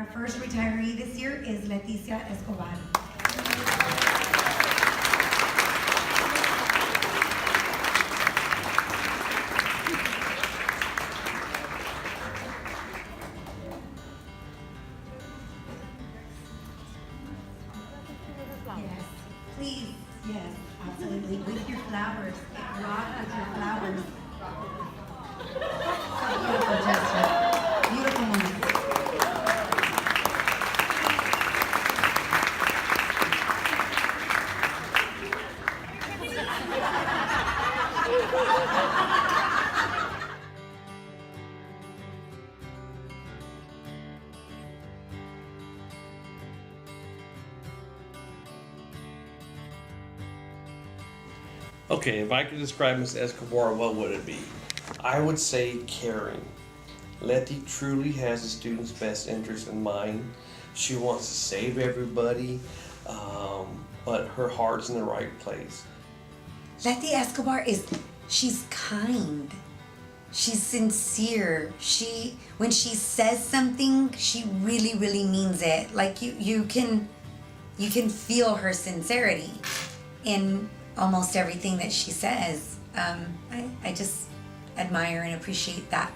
Our first retiree this year is Leticia Escobar. Yes, please, yes, absolutely, with your flowers. Rock with your flowers. Beautiful gesture. Beautiful moment. Okay, if I could describe Miss Escobar, what would it be? I would say caring. Letty truly has the student's best interest in mind. She wants to save everybody, but her heart's in the right place. Leti Escobar she's kind. She's sincere. When she says something, she really, really means it. Like you can feel her sincerity in almost everything that she says. I just admire and appreciate that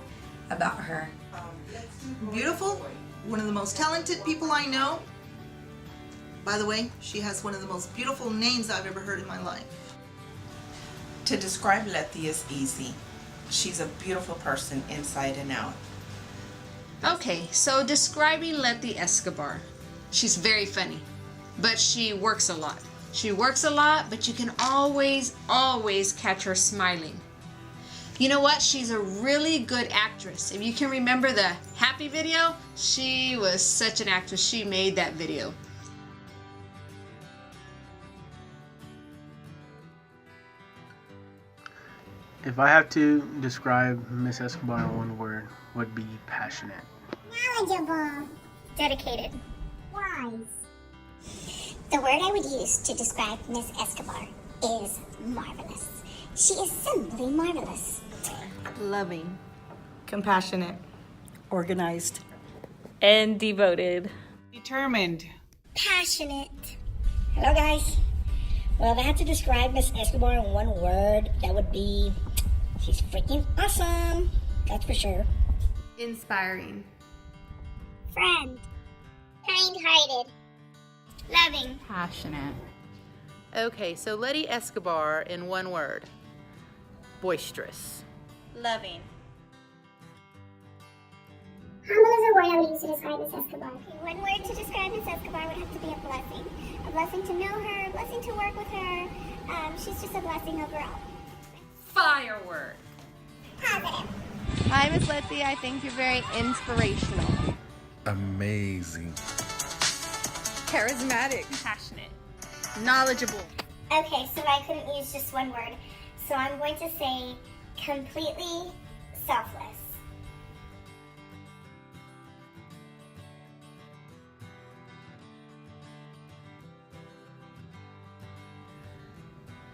about her. Beautiful, one of the most talented people I know. By the way, she has one of the most beautiful names I've ever heard in my life. To describe Letty is easy. She's a beautiful person inside and out. Okay, so describing Letty Escobar. She's very funny, but she works a lot. She works a lot, but you can always catch her smiling. You know what? She's a really good actress. If you can remember the Happy video, she was such an actress. She made that video. If I have to describe Miss Escobar in one word, would be passionate. Knowledgeable. Dedicated. Wise. The word I would use to describe Miss Escobar is marvelous. She is simply marvelous. Loving. Compassionate. Organized. And devoted. Determined. Passionate. Hello guys. Well, if I had to describe Miss Escobar in one word, that would be she's freaking awesome. That's for sure. Inspiring. Friend. Kind-hearted. Loving. Passionate. Okay, so Letty Escobar in one word. Boisterous. Loving. Humble is a word I would use to describe Miss Escobar. One word to describe Miss Escobar would have to be a blessing. A blessing to know her, a blessing to work with her. She's just a blessing overall. Firework. Positive. Hi, Miss Letty. I think you're very inspirational. Amazing. Charismatic. Passionate. Knowledgeable. Okay, so I couldn't use just one word. So I'm going to say completely selfless.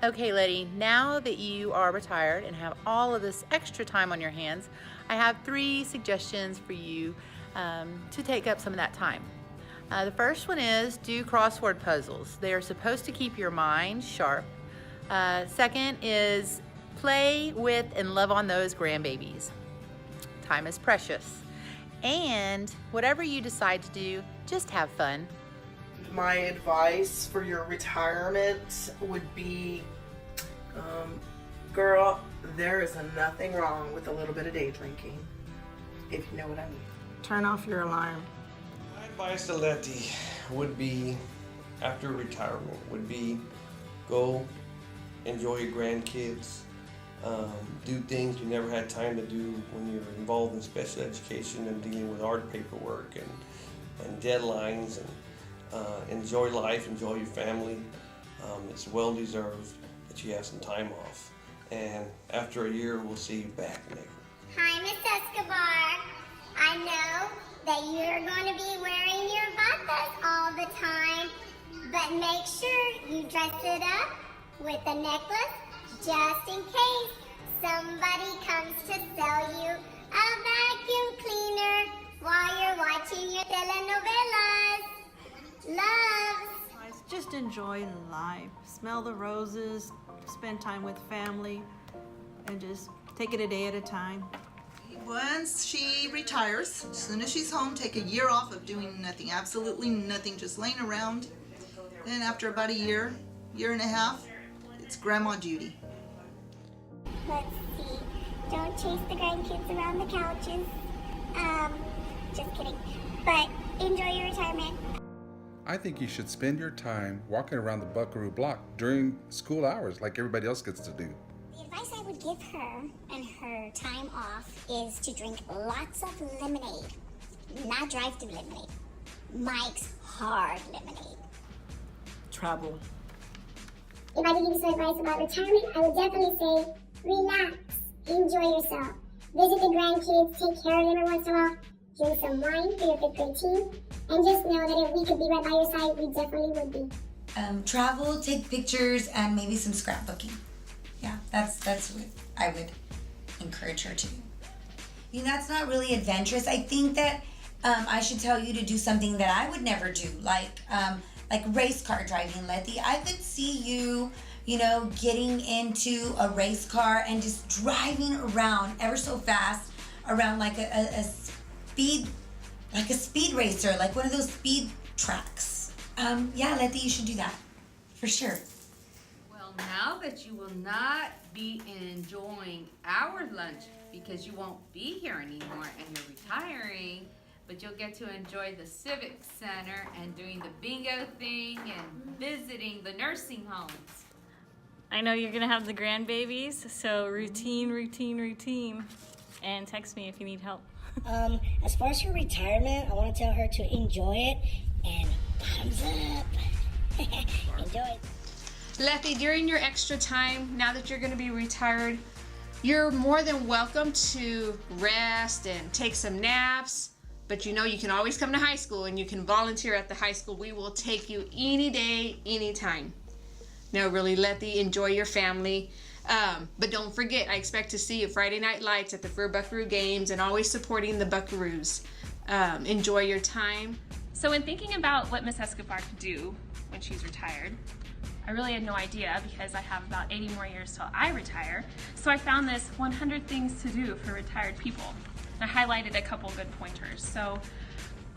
Okay, Letty, now that you are retired and have all of this extra time on your hands, I have 3 suggestions for you to take up some of that time. The first one is do crossword puzzles. They are supposed to keep your mind sharp. Second is play with and love on those grandbabies. Time is precious. And whatever you decide to do, just have fun. My advice for your retirement would be, girl, there is nothing wrong with a little bit of day drinking, if you know what I mean. Turn off your alarm. My advice to Letty would be, after retirement, would be go enjoy your grandkids, do things you never had time to do when you were involved in special education and dealing with art paperwork and deadlines, and enjoy life, enjoy your family. It's well deserved that you have some time off. And after a year, we'll see you back, Nick. Hi, Miss Escobar. I know that you're going to be wearing your batas all the time, but make sure you dress it up with a necklace just in case somebody comes to sell you a vacuum cleaner while you're watching your telenovelas. Loves. Just enjoy life. Smell the roses, spend time with family, and just take it a day at a time. Once she retires, as soon as she's home, take a year off of doing nothing, absolutely nothing, just laying around. Then after about a year and a half, it's grandma duty. Let's see. Don't chase the grandkids around the couches. Just kidding. But enjoy your retirement. I think you should spend your time walking around the Buckaroo block during school hours like everybody else gets to do. The advice I would give her and her time off is to drink lots of lemonade. Not drive-through lemonade. Mike's hard lemonade. Travel. If I could give you some advice about retirement, I would definitely say relax, enjoy yourself. Visit the grandkids, take care of them every once in a while, drink some wine for your 5th grade team, and just know that if we could be right by your side, we definitely would be. Travel, take pictures, and maybe some scrapbooking. Yeah, that's what I would encourage her to do. You know, that's not really adventurous. I think that I should tell you to do something that I would never do, like race car driving, Letty. I could see you, getting into a race car and just driving around ever so fast around like a speed racer, like one of those speed tracks. Yeah, Letty, you should do that for sure. Well, now that you will not be enjoying our lunch because you won't be here anymore and you're retiring, but you'll get to enjoy the Civic Center and doing the bingo thing and visiting the nursing homes. I know you're gonna have the grandbabies, so routine. And text me if you need help. As far as her retirement, I want to tell her to enjoy it and thumbs up. Enjoy. Letty, during your extra time, now that you're going to be retired, you're more than welcome to rest and take some naps. But you can always come to high school and you can volunteer at the high school. We will take you any day, anytime. No, really, Letty, enjoy your family. But don't forget, I expect to see you Friday Night Lights at the Fur Buckaroo games and always supporting the Buckaroos. Enjoy your time. So in thinking about what Miss Escobar could do when she's retired, I really had no idea because I have about 80 more years till I retire. So I found this 100 things to do for retired people. I highlighted a couple good pointers. So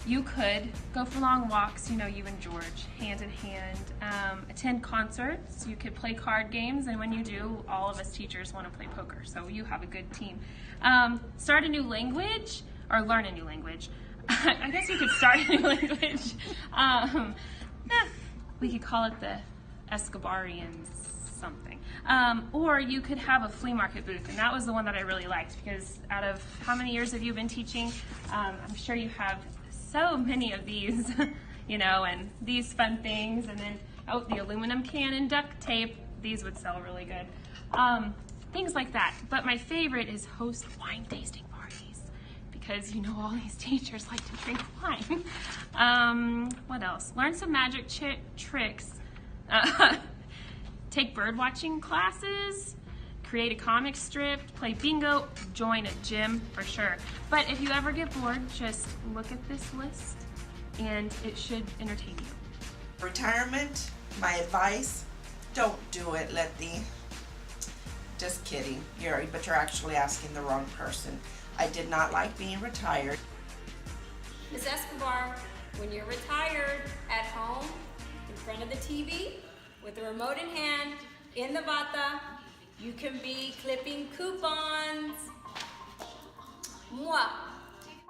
you could go for long walks, you and George, hand in hand, attend concerts, you could play card games, and when you do, all of us teachers want to play poker, so you have a good team. Start a new language, or learn a new language. I guess you could start a new language. We could call it the Escobarians something. Or you could have a flea market booth, and that was the one that I really liked, because out of how many years have you been teaching? I'm sure you have so many of these, and these fun things, and then, the aluminum can and duct tape, these would sell really good. Things like that. But my favorite is host wine tasting parties, because all these teachers like to drink wine. What else? Learn some magic tricks. Take bird watching classes, create a comic strip, play bingo, join a gym for sure. But if you ever get bored, just look at this list and it should entertain you. Retirement, my advice, don't do it, Letty. Just kidding. But you're actually asking the wrong person. I did not like being retired. Miss Escobar, when you're retired at home, in front of the TV, with the remote in hand, in the bata, you can be clipping coupons. Mwah.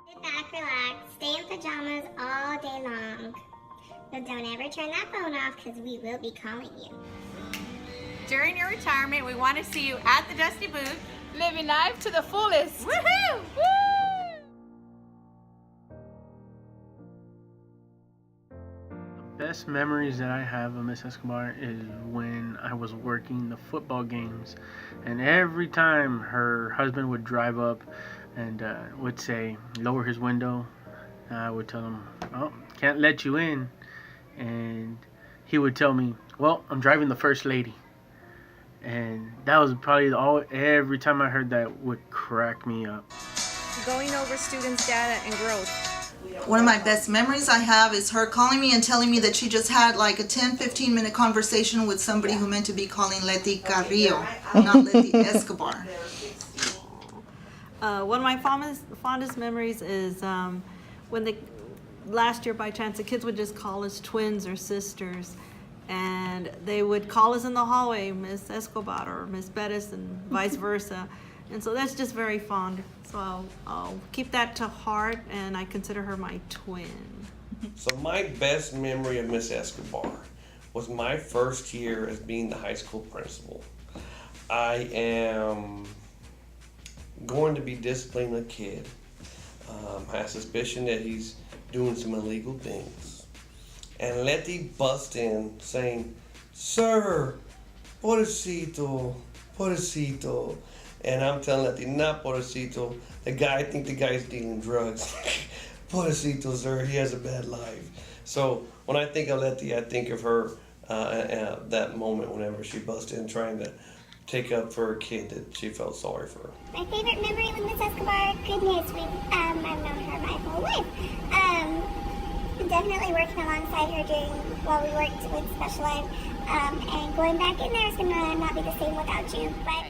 Sit back, relax, stay in pajamas all day long. But don't ever turn that phone off because we will be calling you. During your retirement, we want to see you at the Dusty Booth, living life to the fullest. Woohoo! Woo! Best memories that I have of Miss Escobar is when I was working the football games, and every time her husband would drive up and would say, lower his window, I would tell him, oh, can't let you in, and he would tell me, well, I'm driving the first lady. And that was probably every time I heard that would crack me up. Going over students' data and growth. One of my best memories I have is her calling me and telling me that she just had like a 10-15 minute conversation with somebody who meant to be calling Leti Carrillo, not Leti Escobar. One of my fondest memories is when last year by chance the kids would just call us twins or sisters, and they would call us in the hallway Miss Escobar or Miss Bettis and vice versa, and so that's just very fond. So I'll keep that to heart, and I consider her my twin. So my best memory of Miss Escobar was my first year as being the high school principal. I am going to be disciplining a kid. I have suspicion that he's doing some illegal things. And Leti busts in saying, "Sir, pobrecito, pobrecito." And I'm telling Leti, not pobrecito. I think the guy's dealing drugs. Pobrecito, sir, he has a bad life. So when I think of Leti, I think of her that moment whenever she busts in trying to take up for a kid that she felt sorry for. My favorite memory with Miss Escobar, goodness, I've known her my whole life. Definitely working alongside her while we worked with special ed, and going back in there is going to not be the same without you. But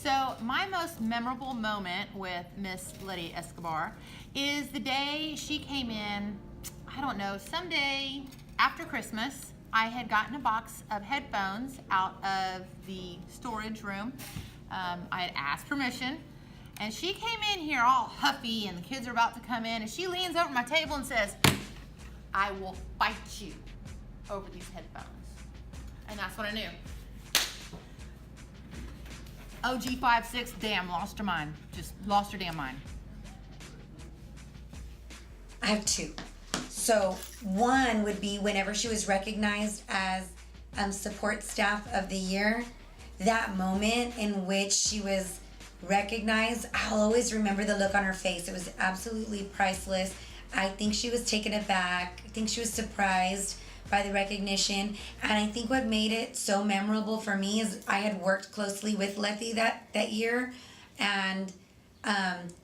So my most memorable moment with Miss Leti Escobar is the day she came in, I don't know, someday after Christmas. I had gotten a box of headphones out of the storage room. I had asked permission, and she came in here all huffy, and the kids are about to come in, and she leans over my table and says, "I will fight you over these headphones." And that's what I knew. OG 5'6", damn, lost her mind. Just lost her damn mind. I have two. So one would be whenever she was recognized as support staff of the year, that moment in which she was recognized, I'll always remember the look on her face. It was absolutely priceless. I think she was taken aback. I think she was surprised by the recognition. And I think what made it so memorable for me is I had worked closely with Leti that year, and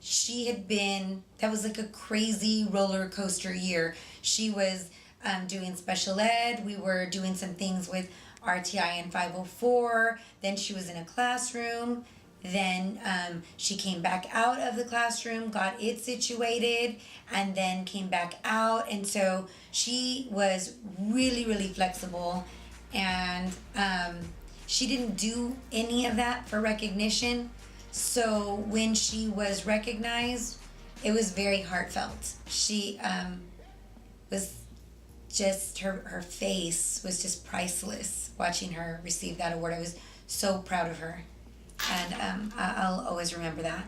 she had been, that was like a crazy roller coaster year. She was doing special ed. We were doing some things with RTI and 504. Then she was in a classroom. Then she came back out of the classroom, got it situated, and then came back out. And so she was really, really flexible. And she didn't do any of that for recognition. So when she was recognized, it was very heartfelt. She was just, her face was just priceless watching her receive that award. I was so proud of her. And I'll always remember that.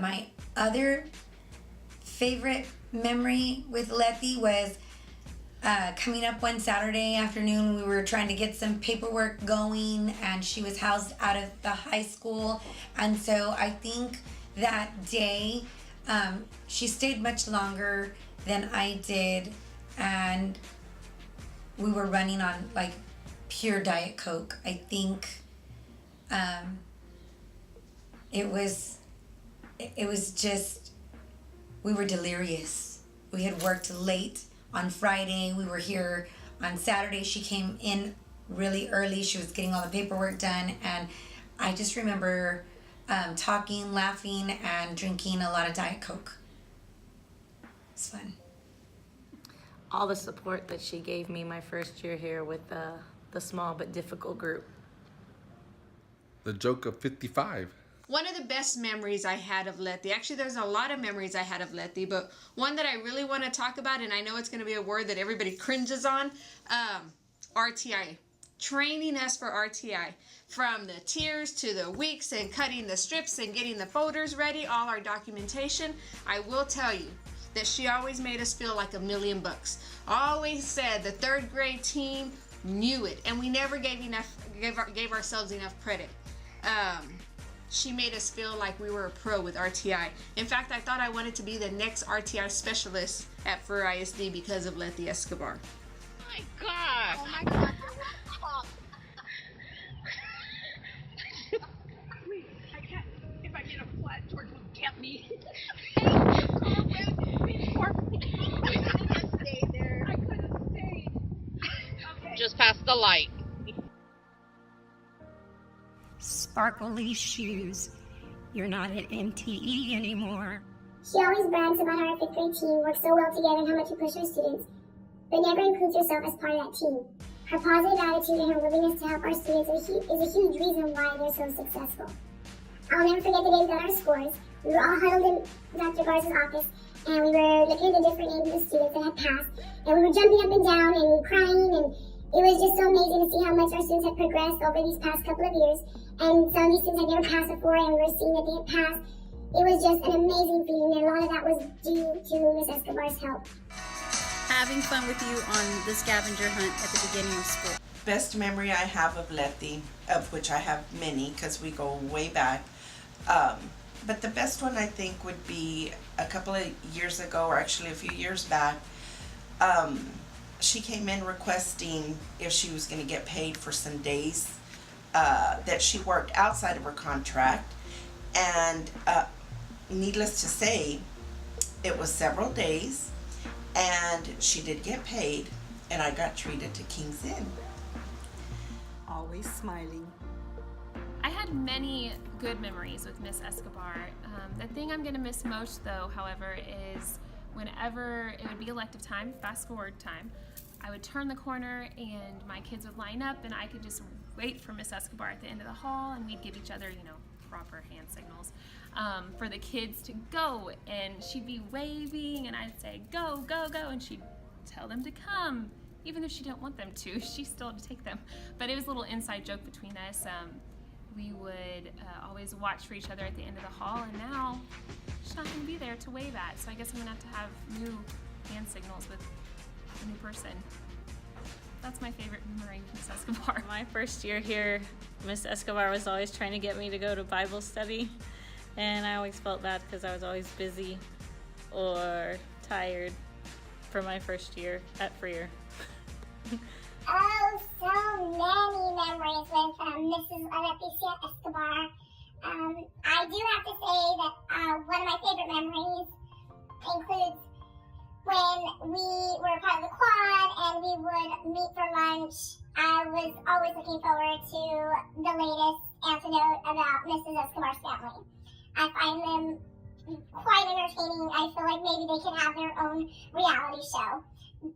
My other favorite memory with Leti was coming up one Saturday afternoon. We were trying to get some paperwork going, and she was housed out of the high school. And so I think that day she stayed much longer than I did, and we were running on like pure Diet Coke. I think it was just, we were delirious. We had worked late on Friday. We were here on Saturday. She came in really early. She was getting all the paperwork done, and I just remember talking, laughing, and drinking a lot of Diet Coke. It's fun. All the support that she gave me my first year here with the small but difficult group. The joke of 55. One of the best memories I had of Leti, actually there's a lot of memories I had of Leti, but one that I really want to talk about, and I know it's going to be a word that everybody cringes on, RTI. Training us for RTI. From the tiers to the weeks and cutting the strips and getting the folders ready, all our documentation. I will tell you that she always made us feel like $1,000,000. Always said the third grade team knew it, and we never gave ourselves enough credit. She made us feel like we were a pro with RTI. In fact, I thought I wanted to be the next RTI specialist at Fur ISD because of Leti Escobar. Oh my God! Oh my God. Wait, I can't. If I get a flat, George will get me. Just past the light. Sparkly shoes. You're not at MTE anymore. She always brags about how our 5th grade team works so well together and how much we push our students, but never includes herself as part of that team. Her positive attitude and her willingness to help our students is a huge reason why they're so successful. I'll never forget the day we got our scores. We were all huddled in Dr. Garza's office, and we were looking at the different names of the students that had passed, and we were jumping up and down and crying, and it was just so amazing to see how much our students had progressed over these past couple of years. And some of these students had never passed before, and we were seeing that they had passed. It was just an amazing feeling, and a lot of that was due to Miss Escobar's help. Having fun with you on the scavenger hunt at the beginning of school. Best memory I have of Leti, of which I have many because we go way back. But the best one I think would be a couple of years ago, or actually a few years back. She came in requesting if she was going to get paid for some days that she worked outside of her contract, and needless to say, it was several days, and she did get paid, and I got treated to King's Inn. Always smiling. I had many good memories with Miss Escobar. The thing I'm going to miss most, though, however, is whenever it would be elective time, fast forward time, I would turn the corner and my kids would line up and I could just wait for Miss Escobar at the end of the hall, and we'd give each other, proper hand signals for the kids to go, and she'd be waving and I'd say, go, go, go, and she'd tell them to come. Even if she didn't want them to, she still had to take them. But it was a little inside joke between us. We would always watch for each other at the end of the hall, and now she's not going to be there to wave at, so I guess I'm going to have new hand signals with a new person. That's my favorite memory of Miss Escobar. My first year here, Miss Escobar was always trying to get me to go to Bible study, and I always felt bad because I was always busy or tired for my first year at Freer. Oh, so many memories with Mrs. Leticia Escobar. I do have to say that one of my favorite memories includes when we were part of the quad and we would meet for lunch. I was always looking forward to the latest anecdote about Mrs. Escobar's family. I find them quite entertaining. I feel like maybe they could have their own reality show.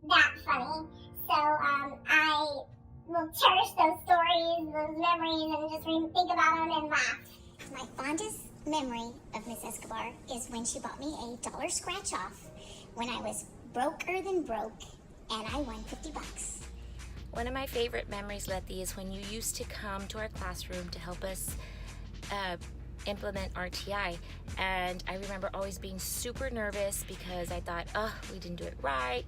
That funny. So I will cherish those stories, those memories, and just think about them and laugh. My fondest memory of Miss Escobar is when she bought me a dollar scratch off when I was broker than broke, and I won $50. One of my favorite memories, Letty, is when you used to come to our classroom to help us implement RTI, and I remember always being super nervous because I thought, oh, we didn't do it right.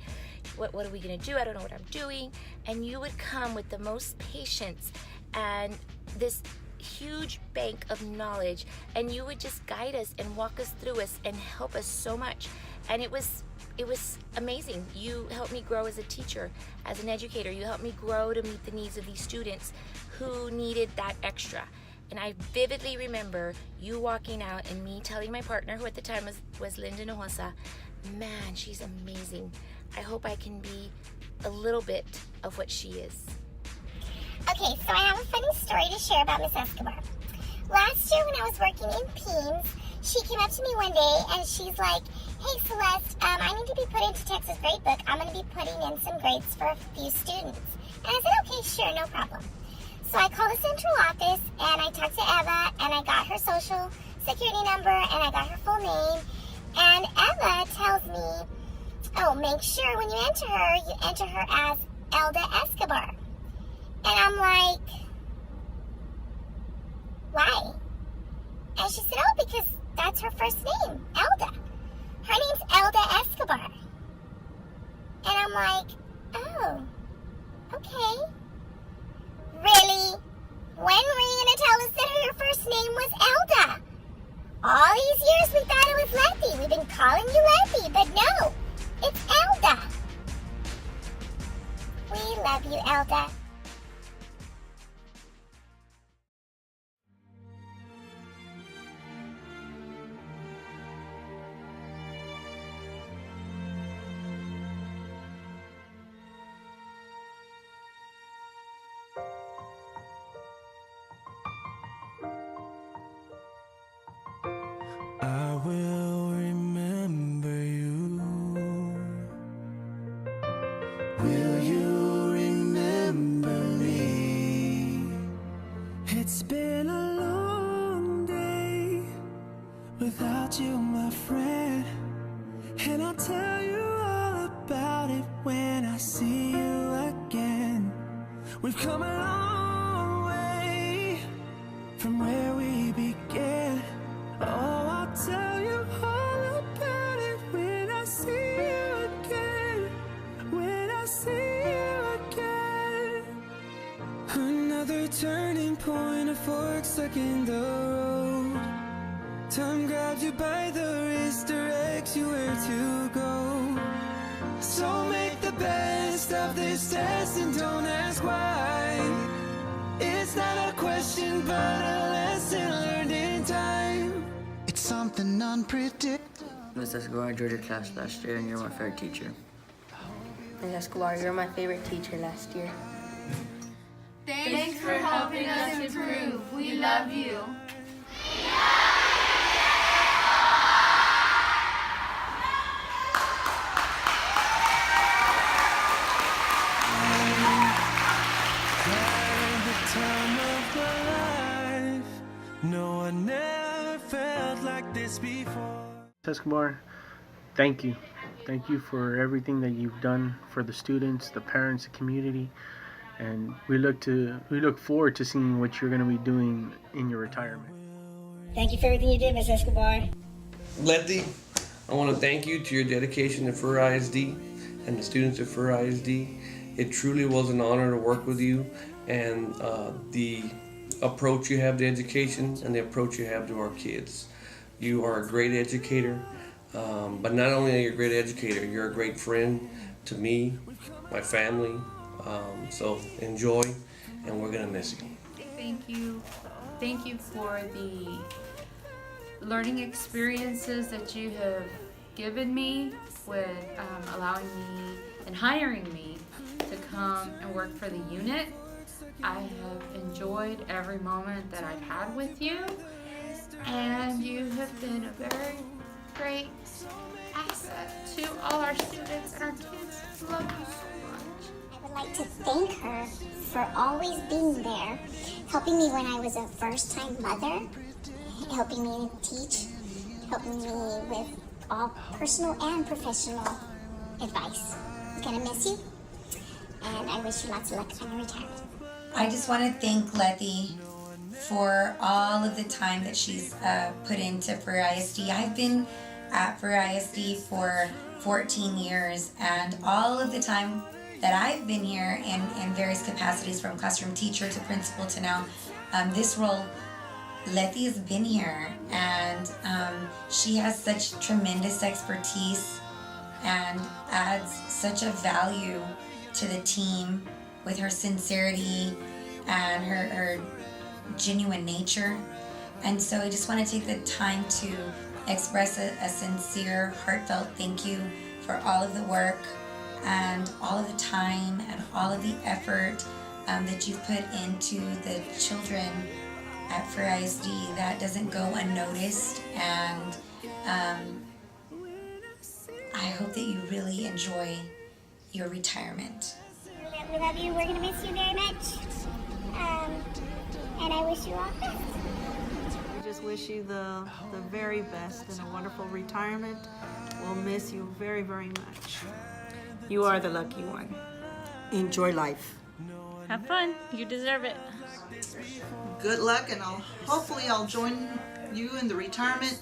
What are we gonna do? I don't know what I'm doing. And you would come with the most patience and this huge bank of knowledge, and you would just guide us and walk us through us and help us so much. And it was amazing. You helped me grow as a teacher, as an educator. You helped me grow to meet the needs of these students who needed that extra. And I vividly remember you walking out and me telling my partner, who at the time was Linda Nojosa, man, she's amazing. I hope I can be a little bit of what she is. Okay, so I have a funny story to share about Miss Escobar. Last year when I was working in Peens, she came up to me one day and she's like, hey Celeste, I need to be put into Texas Grade Book. I'm going to be putting in some grades for a few students. And I said, okay, sure, no problem. So I called the central office and I talked to Eva and I got her social security number and I got her full name. And Eva tells me, oh, make sure when you enter her as Elda Escobar. And I'm like, why? And she said, oh, because that's her first name, Elda. Her name's Elda Escobar. And I'm like, oh, okay. Really? When were you going to tell us that her first name was Elda? All these years we thought it was Letty. We've been calling you Letty, but no, it's Elda. We love you, Elda. my friend, and I'll tell you all about it when I see you again. We've come a long way from where we began. Oh, I'll tell you all about it when I see you again. When I see you again. Another turning point, a fork stuck in the road. Time grabs you by the wrist, directs you where to go. So make the best of this test and don't ask why. It's not a question but a lesson learned in time. It's something unpredictable. Miss Escobar, I enjoyed your class last year and you're my favorite teacher. Miss Escobar, you're my favorite teacher last year. Thanks for helping us improve. We love you. Time of my life, no one ever felt like this before. Escobar, thank you. Thank you for everything that you've done for the students, the parents, the community, and we look forward to seeing what you're going to be doing in your retirement. Thank you for everything you did, Miss Escobar. Letty, I want to thank you to your dedication to Fur ISD and the students of Fur ISD. It truly was an honor to work with you, and the approach you have to education and the approach you have to our kids. You are a great educator, but not only are you a great educator, you're a great friend to me, my family, so enjoy, and we're going to miss you. Thank you. Thank you for the learning experiences that you have given me with allowing me and hiring me to come and work for the unit. I have enjoyed every moment that I've had with you, and you have been a very great asset to all our students and our kids. Love you so much. I would like to thank her for always being there, helping me when I was a first-time mother, helping me teach, helping me with all personal and professional advice. I'm gonna miss you, and I wish you lots of luck on your retirement. I just want to thank Letty for all of the time that she's put into Fur ISD. I've been at Fur ISD for 14 years, and all of the time that I've been here in various capacities, from classroom teacher to principal to now this role, Letty has been here, and she has such tremendous expertise and adds such a value to the team with her sincerity and her genuine nature. And so I just want to take the time to express a sincere, heartfelt thank you for all of the work and all of the time and all of the effort that you've put into the children at Fur ISD. That doesn't go unnoticed, and I hope that you really enjoy your retirement. We love you. We're gonna miss you very much, and I wish you all the best. We just wish you the very best and a wonderful retirement. We'll miss you very, very much. You are the lucky one. Enjoy life. Have fun. You deserve it. Good luck, and hopefully I'll join you in the retirement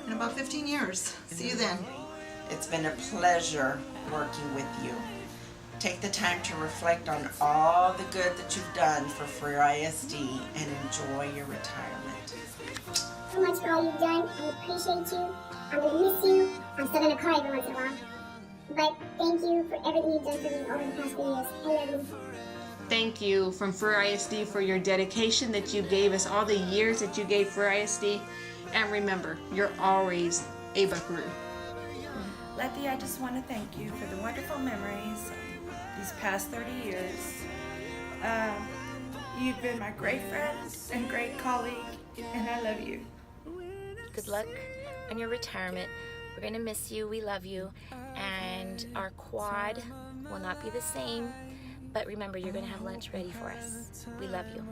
in about 15 years. See you then. It's been a pleasure working with you. Take the time to reflect on all the good that you've done for Fur ISD and enjoy your retirement. So much for all you've done. I appreciate you. I'm gonna miss you. I'm still gonna cry every once in a while. But thank you for everything you've done for me over the past few years. I love you. Thank you from Fur ISD for your dedication that you gave us, all the years that you gave Fur ISD. And remember, you're always a buckaroo. Letty, I just want to thank you for the wonderful memories these past 30 years. You've been my great friend and great colleague, and I love you. Good luck on your retirement. We're gonna miss you, we love you, and our quad will not be the same, but remember, you're gonna have lunch ready for us. We love you.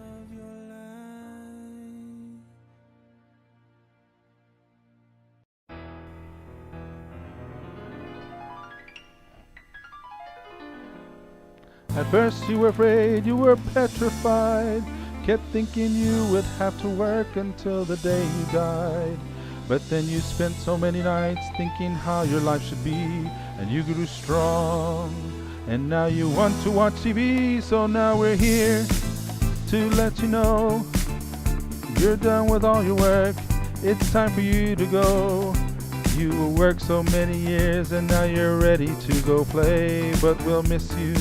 At first you were afraid, you were petrified, kept thinking you would have to work until the day you died. But then you spent so many nights thinking how your life should be, and you grew strong, and now you want to watch TV. So now we're here to let you know you're done with all your work. It's time for you to go. You worked so many years and now you're ready to go play, but we'll miss you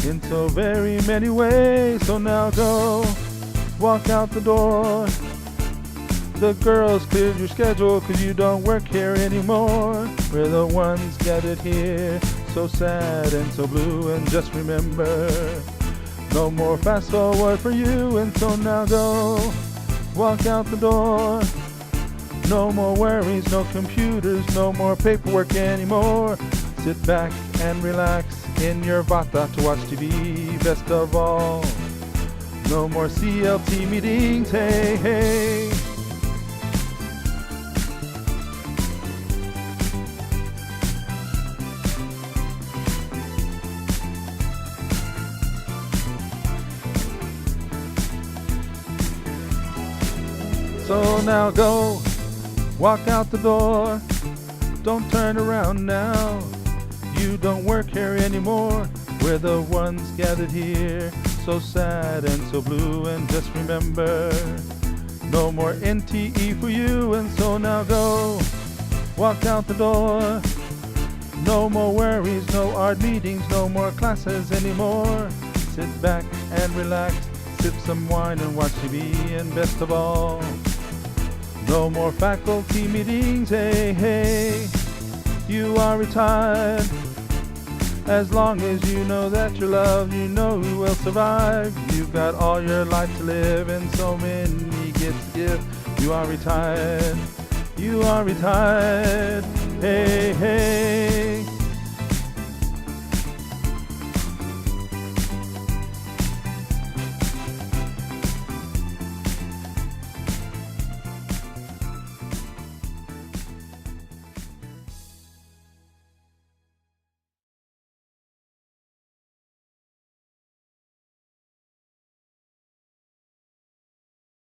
in so very many ways. So now go, walk out the door. The girls cleared your schedule 'cause you don't work here anymore. We're the ones gathered here, so sad and so blue. And just remember, no more fast forward for you. And so now go, walk out the door. No more worries, no computers, no more paperwork anymore. Sit back and relax in your bata to watch TV. Best of all, no more CLT meetings, hey, hey. So now go, walk out the door. Don't turn around now. You don't work here anymore. We're the ones gathered here, so sad and so blue. And just remember, no more NTE for you. And so now go, walk out the door. No more worries, no art meetings, no more classes anymore. Sit back and relax, sip some wine and watch TV. And best of all, no more faculty meetings, hey, hey. You are retired. As long as you know that you're loved, you know you will survive. You've got all your life to live and so many gifts to give. You are retired. You are retired. Hey, hey.